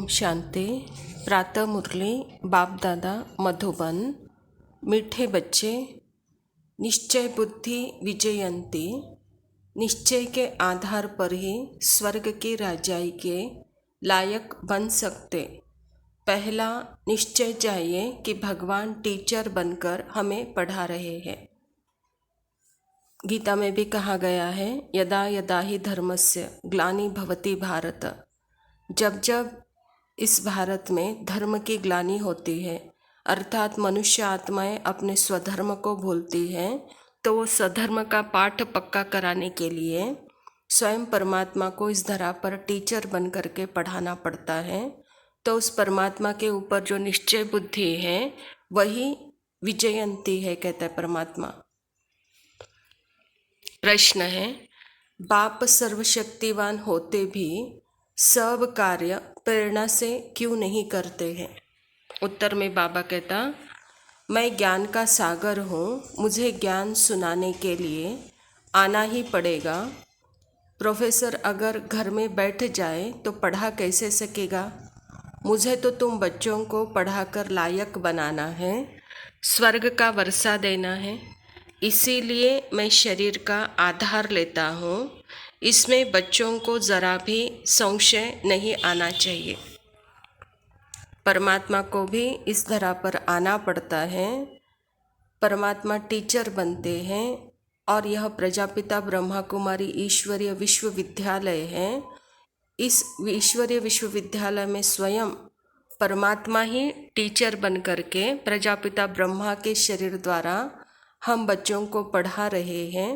ओम शांति। प्रातः मुरली बाप दादा मधुबन। मीठे बच्चे, निश्चय बुद्धि विजयंती। निश्चय के आधार पर ही स्वर्ग की राजाई के लायक बन सकते। पहला निश्चय चाहिए कि भगवान टीचर बनकर हमें पढ़ा रहे हैं। गीता में भी कहा गया है, यदा यदा ही धर्मस्य ग्लानि भवति भारत। जब जब इस भारत में धर्म की ग्लानि होती है, अर्थात मनुष्य आत्माएं अपने स्वधर्म को भूलती हैं, तो वो स्वधर्म का पाठ पक्का कराने के लिए स्वयं परमात्मा को इस धरा पर टीचर बन करके पढ़ाना पड़ता है। तो उस परमात्मा के ऊपर जो निश्चय बुद्धि है वही विजयंती है, कहता है परमात्मा। प्रश्न है, बाप सर्वशक्तिवान होते भी सब कार्य प्रेरणा से क्यों नहीं करते हैं? उत्तर में बाबा कहता, मैं ज्ञान का सागर हूँ, मुझे ज्ञान सुनाने के लिए आना ही पड़ेगा। प्रोफेसर अगर घर में बैठ जाए तो पढ़ा कैसे सकेगा? मुझे तो तुम बच्चों को पढ़ाकर लायक बनाना है, स्वर्ग का वर्षा देना है। इसीलिए मैं शरीर का आधार लेता हूँ। इसमें बच्चों को ज़रा भी संशय नहीं आना चाहिए। परमात्मा को भी इस धरा पर आना पड़ता है। परमात्मा टीचर बनते हैं और यह प्रजापिता ब्रह्मा कुमारी ईश्वरीय विश्वविद्यालय है। इस ईश्वरीय विश्वविद्यालय में स्वयं परमात्मा ही टीचर बन करके प्रजापिता ब्रह्मा के शरीर द्वारा हम बच्चों को पढ़ा रहे हैं।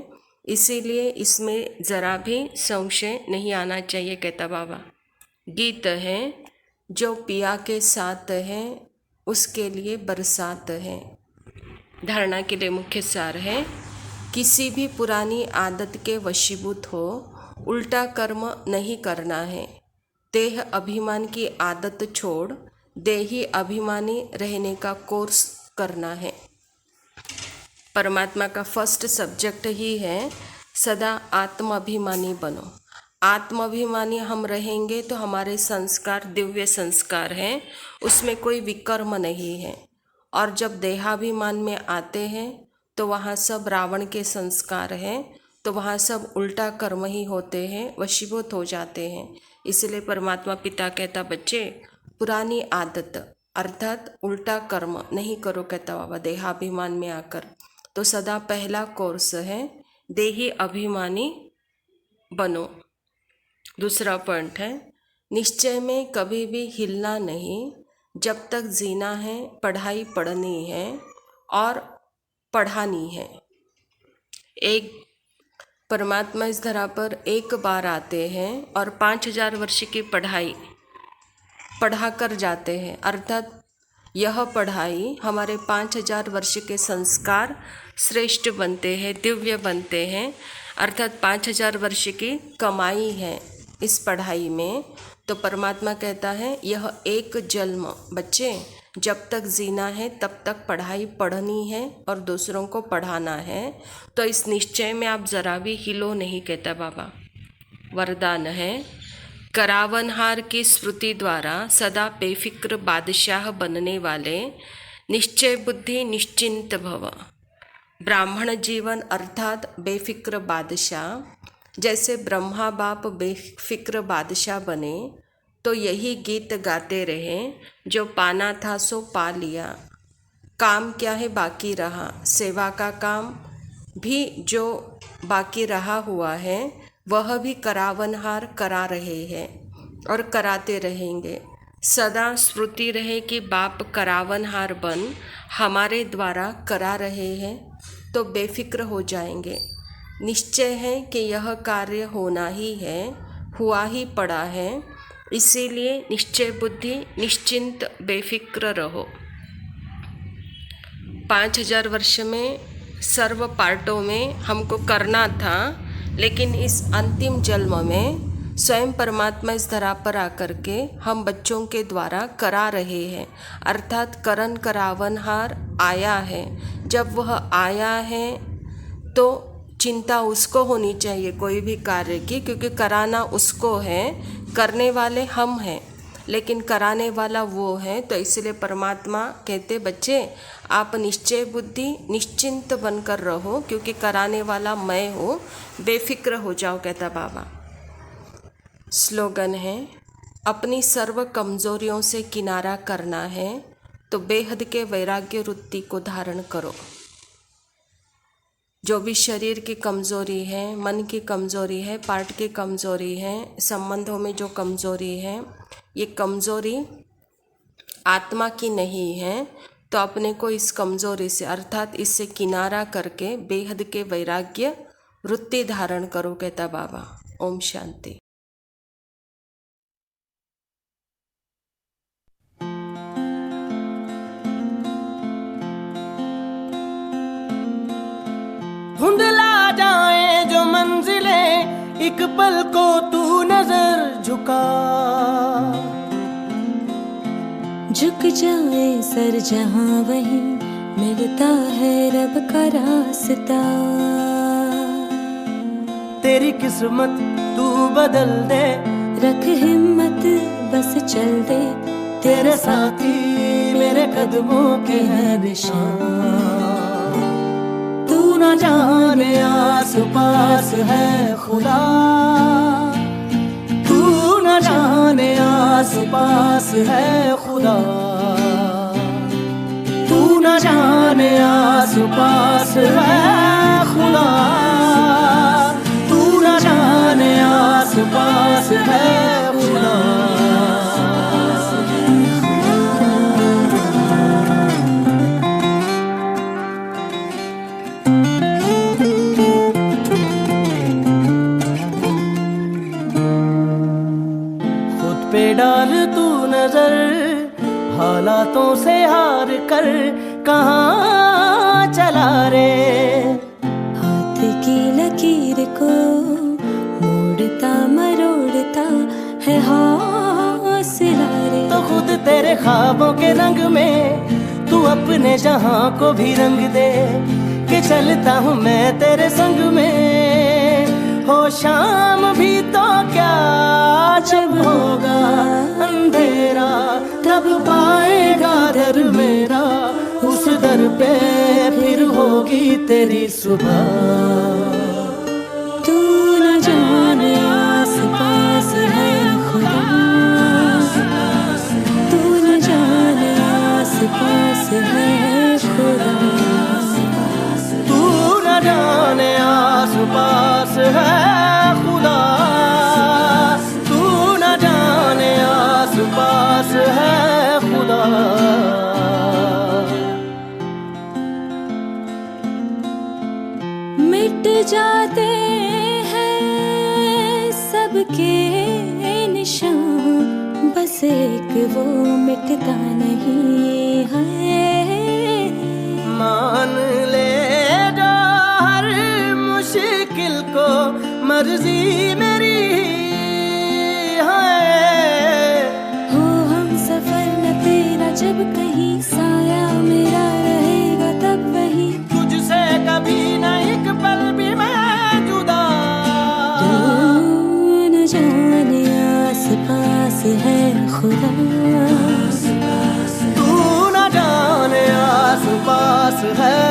इसीलिए इसमें ज़रा भी संशय नहीं आना चाहिए, कहता बाबा। गीत है, जो पिया के साथ है उसके लिए बरसात है। धारणा के लिए मुख्य सार है, किसी भी पुरानी आदत के वशीभूत हो उल्टा कर्म नहीं करना है। देह अभिमान की आदत छोड़ देही अभिमानी रहने का कोर्स करना है। परमात्मा का फर्स्ट सब्जेक्ट ही है, सदा आत्माभिमानी बनो। आत्माभिमानी हम रहेंगे तो हमारे संस्कार दिव्य संस्कार हैं, उसमें कोई विकर्म नहीं है। और जब देहाभिमान में आते हैं तो वहाँ सब रावण के संस्कार हैं, तो वहाँ सब उल्टा कर्म ही होते हैं, वशीभूत हो जाते हैं। इसलिए परमात्मा पिता कहता, बच्चे पुरानी आदत अर्थात उल्टा कर्म नहीं करो, कहता बाबा, देहाभिमान में आकर। तो सदा पहला कोर्स है, देही अभिमानी बनो। दूसरा पॉइंट है, निश्चय में कभी भी हिलना नहीं। जब तक जीना है पढ़ाई पढ़नी है और पढ़ानी है। एक परमात्मा इस धरा पर एक बार आते हैं और 5000 वर्ष की पढ़ाई पढ़ा कर जाते हैं। अर्थात यह पढ़ाई हमारे 5000 वर्ष के संस्कार श्रेष्ठ बनते हैं, दिव्य बनते हैं। अर्थात 5000 वर्ष की कमाई है इस पढ़ाई में। तो परमात्मा कहता है, यह एक जन्म बच्चे जब तक जीना है तब तक पढ़ाई पढ़नी है और दूसरों को पढ़ाना है। तो इस निश्चय में आप ज़रा भी हिलो नहीं, कहता बाबा। वरदान है, करावनहार की स्मृति द्वारा सदा बेफिक्र बादशाह बनने वाले निश्चय बुद्धि निश्चिंत भव। ब्राह्मण जीवन अर्थात बेफिक्र बादशाह। जैसे ब्रह्मा बाप बेफिक्र बादशाह बने तो यही गीत गाते रहे, जो पाना था सो पा लिया। काम क्या है बाकी रहा, सेवा का काम भी जो बाकी रहा हुआ है वह भी करावनहार करा रहे हैं और कराते रहेंगे। सदा स्मृति रहे कि बाप करावनहार बन हमारे द्वारा करा रहे हैं, तो बेफिक्र हो जाएंगे। निश्चय है कि यह कार्य होना ही है, हुआ ही पड़ा है। इसीलिए निश्चय बुद्धि निश्चिंत बेफिक्र रहो। 5000 वर्ष में सर्व पार्टों में हमको करना था, लेकिन इस अंतिम जन्म में स्वयं परमात्मा इस धरा पर आकर के हम बच्चों के द्वारा करा रहे हैं। अर्थात करन करावनहार आया है। जब वह आया है तो चिंता उसको होनी चाहिए कोई भी कार्य की, क्योंकि कराना उसको है, करने वाले हम हैं। लेकिन कराने वाला वो है। तो इसलिए परमात्मा कहते बच्चे आप निश्चय बुद्धि निश्चिंत बनकर रहो, क्योंकि कराने वाला मैं हूँ, बेफिक्र हो जाओ, कहता बाबा। स्लोगन है, अपनी सर्व कमजोरियों से किनारा करना है तो बेहद के वैराग्य वृत्ति को धारण करो। जो भी शरीर की कमज़ोरी है, मन की कमज़ोरी है, पार्ट की कमज़ोरी है, संबंधों में जो कमज़ोरी है, ये कमज़ोरी आत्मा की नहीं है। तो अपने को इस कमज़ोरी से अर्थात इससे किनारा करके बेहद के वैराग्य वृत्ति धारण करो, कहता बाबा। ओम शांति। धुंधला जाए जो मंजिलें, एक पल को तू नजर झुका, झुक जाए सर जहां वहीं मिलता है रब का रास्ता। तेरी किस्मत तू बदल दे, रख हिम्मत बस चल दे, तेरे साथी मेरे कदमों के हैं निशान। तू न जाने आस पास है खुदा, तू न जाने आस पास है खुदा, तू न जाने आस पास है खुदा, तू न जाने आस पास है खुदा। पे डाल तू नजर, हालातों से हार कर कहाँ चला रे। हाथ की लकीर को मोड़ता मरोड़ता है हौसला रे। तो खुद तेरे ख्वाबों के रंग में तू अपने जहां को भी रंग दे, कि चलता हूँ मैं तेरे संग में। हो शाम भी तो क्या, जब होगा अंधेरा तब पाएगा दर मेरा, उस दर पे फिर होगी तेरी सुबह। तू न जाने आस पास है खुदा, तू न जाने आस पास है खुदा, तू न जाने आस पास है खुदा, तू न जाने आस पास है खुदा। मिट जाते हैं सबके निशान, बस एक वो मिटता नहीं है। मान ले जो हर मुश्किल को मर्जी मेरी है। हो हम सफर न तेरा जब कहीं साया मेरा रहेगा तब वही, तुझसे कभी न एक पल भी मैं जुदा। तू न जाने आस पास है खुदा, तू न जाने आस पास है